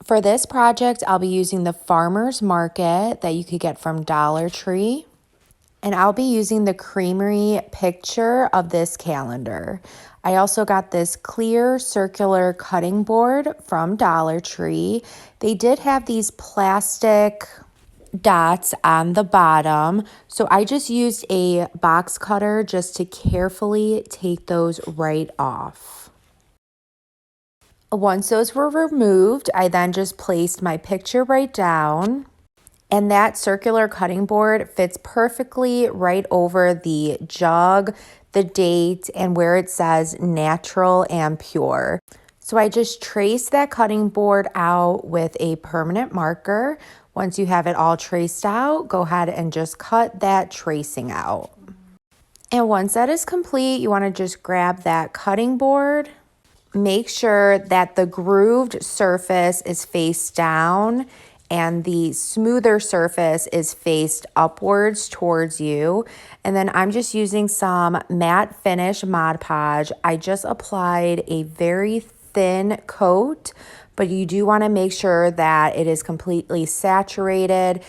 For this project, I'll be using the Farmer's Market that you could get from Dollar Tree. And I'll be using the creamery picture of this calendar. I also got this clear circular cutting board from Dollar Tree. They did have these plastic dots on the bottom, so I just used a box cutter just to carefully take those right off. Once those were removed, I then just placed my picture right down. And that circular cutting board fits perfectly right over the jug, the date, and where it says natural and pure. So I just trace that cutting board out with a permanent marker. Once you have it all traced out, go ahead and just cut that tracing out. And once that is complete, you want to just grab that cutting board. Make sure that the grooved surface is face down and the smoother surface is faced upwards towards you. And then I'm just using some matte finish Mod Podge. I just applied a very thin coat, but you do want to make sure that it is completely saturated.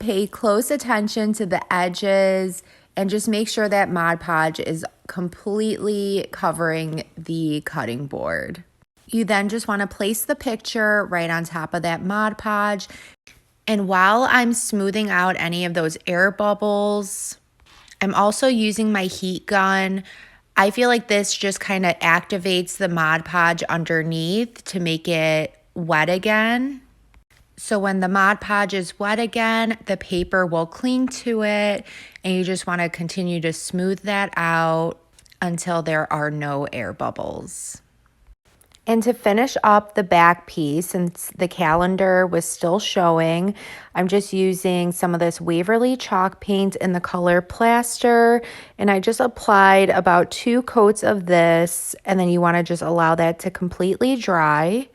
Pay close attention to the edges and just make sure that Mod Podge is completely covering the cutting board. You then just want to place the picture right on top of that Mod Podge. And while I'm smoothing out any of those air bubbles, I'm also using my heat gun. I feel like this just kind of activates the Mod Podge underneath to make it wet again. So when the Mod Podge is wet again, the paper will cling to it, and you just want to continue to smooth that out until there are no air bubbles. And to finish up the back piece, since the calendar was still showing, I'm just using some of this Waverly chalk paint in the color Plaster, and I just applied about 2 coats of this, and then you want to just allow that to completely dry.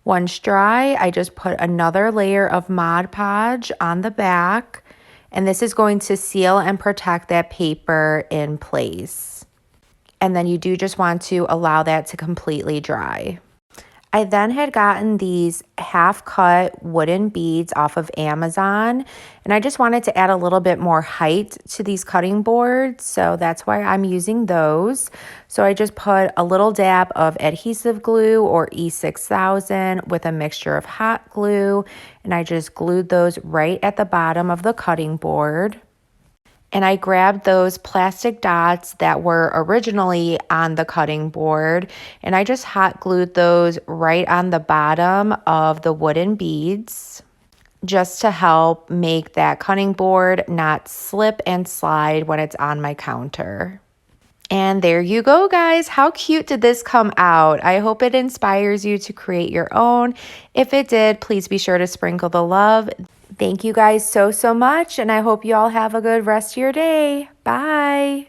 Once dry, I just put another layer of Mod Podge on the back, and this is going to seal and protect that paper in place. And then you do just want to allow that to completely dry. I then had gotten these half-cut wooden beads off of Amazon, and I just wanted to add a little bit more height to these cutting boards, so that's why I'm using those. So I just put a little dab of adhesive glue or E6000 with a mixture of hot glue, and I just glued those right at the bottom of the cutting board. And I grabbed those plastic dots that were originally on the cutting board, and I just hot glued those right on the bottom of the wooden beads just to help make that cutting board not slip and slide when it's on my counter. And there you go, guys. How cute did this come out? I hope it inspires you to create your own. If it did, please be sure to sprinkle the love. Thank you guys so much, and I hope you all have a good rest of your day. Bye.